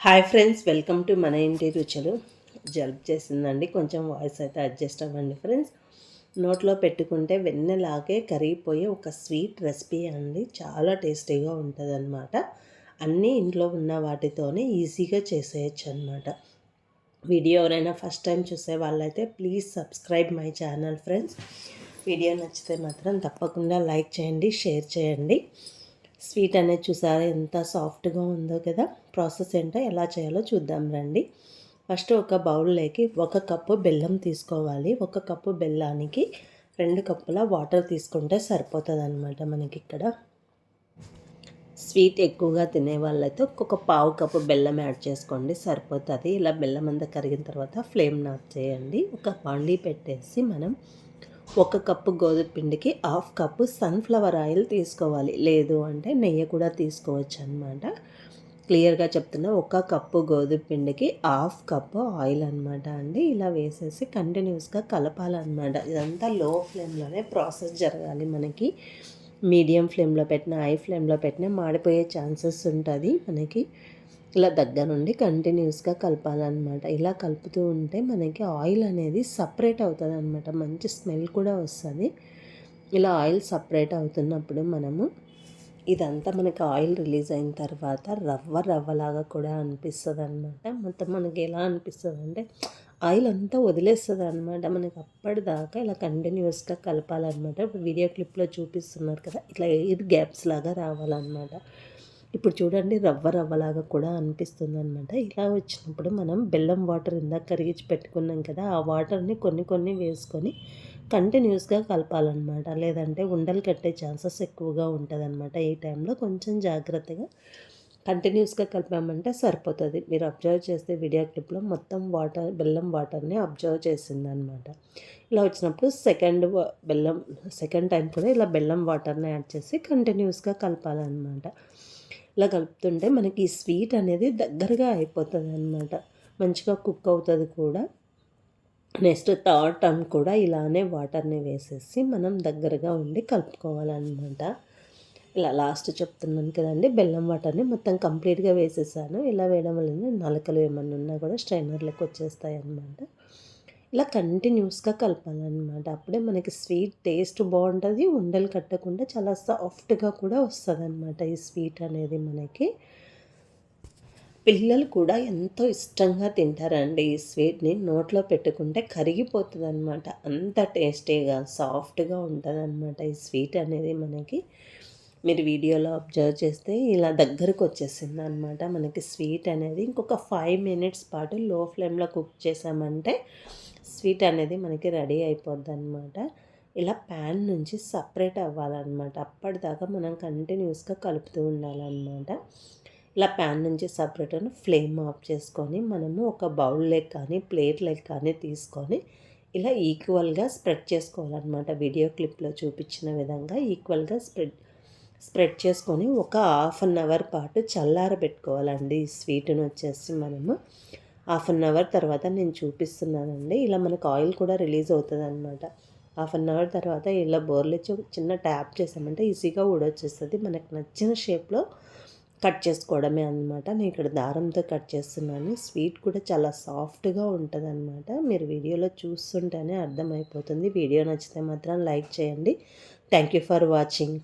Hi friends, welcome to మన ఇంటి రుచులు. జలుబు చేసిందండి, కొంచెం వాయిస్ అయితే అడ్జస్ట్ అవ్వండి ఫ్రెండ్స్. నోట్లో పెట్టుకుంటే వెన్నెలాగే కరిగిపోయే ఒక స్వీట్ రెసిపీ అండి. చాలా టేస్టీగా ఉంటుంది అనమాట. అన్నీ ఇంట్లో ఉన్న వాటితోనే ఈజీగా చేసేయచ్చు అనమాట. వీడియో ఎవరైనా ఫస్ట్ టైం చూసే వాళ్ళైతే please subscribe my channel friends. Video నచ్చితే మాత్రం తప్పకుండా లైక్ చేయండి, షేర్ చేయండి. స్వీట్ అనేది చూసారా ఎంత సాఫ్ట్గా ఉందో కదా. ప్రాసెస్ ఏంటో ఎలా చేయాలో చూద్దాం రండి. ఫస్ట్ ఒక బౌల్లోకి 1 కప్పు బెల్లం తీసుకోవాలి. 1 కప్పు బెల్లానికి 2 కప్పుల వాటర్ తీసుకుంటే సరిపోతుంది అనమాట. మనకి ఇక్కడ స్వీట్ ఎక్కువగా తినే వాళ్ళైతే ఒక పావు కప్పు బెల్లం యాడ్ చేసుకోండి, సరిపోతుంది. ఇలా బెల్లం అంతా కరిగిన తర్వాత ఫ్లేమ్ ఆఫ్ చేయండి. ఒక బాండీ పెట్టేసి మనం 1 కప్పు గోధుమ పిండికి 1/2 కప్పు సన్ఫ్లవర్ ఆయిల్ తీసుకోవాలి. లేదు అంటే నెయ్యి కూడా తీసుకోవచ్చు అనమాట. క్లియర్గా చెప్తున్నా, 1 కప్పు గోధుమ పిండికి 1/2 కప్పు ఆయిల్ అనమాట అండి. ఇలా వేసేసి కంటిన్యూస్గా కలపాలన్నమాట. ఇదంతా లో ఫ్లేమ్లోనే ప్రాసెస్ జరగాలి. మనకి మీడియం ఫ్లేమ్లో పెట్టిన, హై ఫ్లేమ్లో పెట్టినా మాడిపోయే ఛాన్సెస్ ఉంటుంది మనకి. ఇలా దగ్గర నుండి కంటిన్యూస్గా కలపాలన్నమాట. ఇలా కలుపుతూ ఉంటే మనకి ఆయిల్ అనేది సపరేట్ అవుతుంది అనమాట. మంచి స్మెల్ కూడా వస్తుంది. ఇలా ఆయిల్ సపరేట్ అవుతున్నప్పుడు మనము ఇదంతా మనకి ఆయిల్ రిలీజ్ అయిన తర్వాత రవ్వలాగా కూడా అనిపిస్తుంది అనమాట. మొత్తం మనకి ఎలా అనిపిస్తుంది అంటే ఆయిల్ అంతా వదిలేస్తుంది అనమాట. మనకి అప్పటిదాకా ఇలా కంటిన్యూస్గా కలపాలన్నమాట. ఇప్పుడు వీడియో క్లిప్లో చూపిస్తున్నారు కదా, ఇట్లా ఎయిర్ గ్యాప్స్ లాగా రావాలన్నమాట. ఇప్పుడు చూడండి, రవ్వలాగా కూడా అనిపిస్తుంది అనమాట. ఇలా వచ్చినప్పుడు మనం బెల్లం వాటర్ ఇందాక కరిగించి పెట్టుకున్నాం కదా, ఆ వాటర్ని కొన్ని వేసుకొని కంటిన్యూస్గా కలపాలన్నమాట. లేదంటే ఉండలు కట్టే ఛాన్సెస్ ఎక్కువగా ఉంటుంది అనమాట. ఈ టైంలో కొంచెం జాగ్రత్తగా కంటిన్యూస్గా కలిపామంటే సరిపోతుంది. మీరు అబ్జర్వ్ చేస్తే వీడియో క్లిప్లో మొత్తం బెల్లం వాటర్ని అబ్జర్వ్ చేసిందనమాట. ఇలా వచ్చినప్పుడు సెకండ్ టైం కూడా ఇలా బెల్లం వాటర్ని యాడ్ చేసి కంటిన్యూస్గా కలపాలన్నమాట. ఇలా కలుపుతుంటే మనకి ఈ స్వీట్ అనేది దగ్గరగా అయిపోతుంది అనమాట. మంచిగా కుక్ అవుతుంది కూడా. నెక్స్ట్ థర్డ్ టైం కూడా ఇలానే వాటర్ని వేసేసి మనం దగ్గరగా ఉండి కలుపుకోవాలన్నమాట. ఇలా లాస్ట్ చెప్తున్నాను కదండి, బెల్లం వాటర్ని మొత్తం కంప్లీట్గా వేసేసాను. ఇలా వేయడం వల్ల నలకలు ఏమన్నా ఉన్నా కూడా స్ట్రైనర్లకు వచ్చేస్తాయి అన్నమాట. ఇలా కంటిన్యూస్గా కలపాలన్నమాట. అప్పుడే మనకి స్వీట్ టేస్ట్ బాగుంటుంది. ఉండలు కట్టకుండా చాలా సాఫ్ట్గా కూడా వస్తుంది అన్నమాట ఈ స్వీట్ అనేది మనకి. పిల్లలు కూడా ఎంతో ఇష్టంగా తింటారండి ఈ స్వీట్ని. నోట్లో పెట్టుకుంటే కరిగిపోతుంది అనమాట. అంత టేస్టీగా సాఫ్ట్గా ఉంటుంది అనమాట ఈ స్వీట్ అనేది మనకి. మీరు వీడియోలో అబ్జర్వ్ చేస్తే ఇలా దగ్గరకు వచ్చేసింది అనమాట మనకి స్వీట్ అనేది. ఇంకొక 5 మినిట్స్ పాటు లో ఫ్లేమ్లో కుక్ చేసామంటే స్వీట్ అనేది మనకి రెడీ అయిపోద్ది అనమాట. ఇలా ప్యాన్ నుంచి సపరేట్ అవ్వాలన్నమాట. అప్పటిదాకా మనం కంటిన్యూస్గా కలుపుతూ ఉండాలన్నమాట. ఇలా ప్యాన్ నుంచి సపరేట్ అని ఫ్లేమ్ ఆఫ్ చేసుకొని మనము ఒక బౌల్లోకి కానీ ప్లేట్లోకి కానీ తీసుకొని ఇలా ఈక్వల్గా స్ప్రెడ్ చేసుకోవాలన్నమాట. వీడియో క్లిప్లో చూపించిన విధంగా ఈక్వల్గా స్ప్రెడ్ చేసుకొని ఒక 1/2 అవర్ పాటు చల్లారబెట్టుకోవాలండి. ఈ స్వీట్ని వచ్చేసి మనము 1/2 అవర్ తర్వాత నేను చూపిస్తున్నానండి. ఇలా మనకు ఆయిల్ కూడా రిలీజ్ అవుతుంది అనమాట. 1/2 అవర్ తర్వాత ఇలా బోర్లిచ్చి చిన్న ట్యాప్ చేసామంటే ఈజీగా ఊడొచ్చేస్తుంది. మనకు నచ్చిన షేప్లో కట్ చేసుకోవడమే అనమాట. నేను ఇక్కడ దారంతో కట్ చేస్తున్నాను. స్వీట్ కూడా చాలా సాఫ్ట్గా ఉంటుంది అనమాట. మీరు వీడియోలో చూస్తుంటేనే అర్థమైపోతుంది. వీడియో నచ్చితే మాత్రం లైక్ చేయండి. Thank you for watching.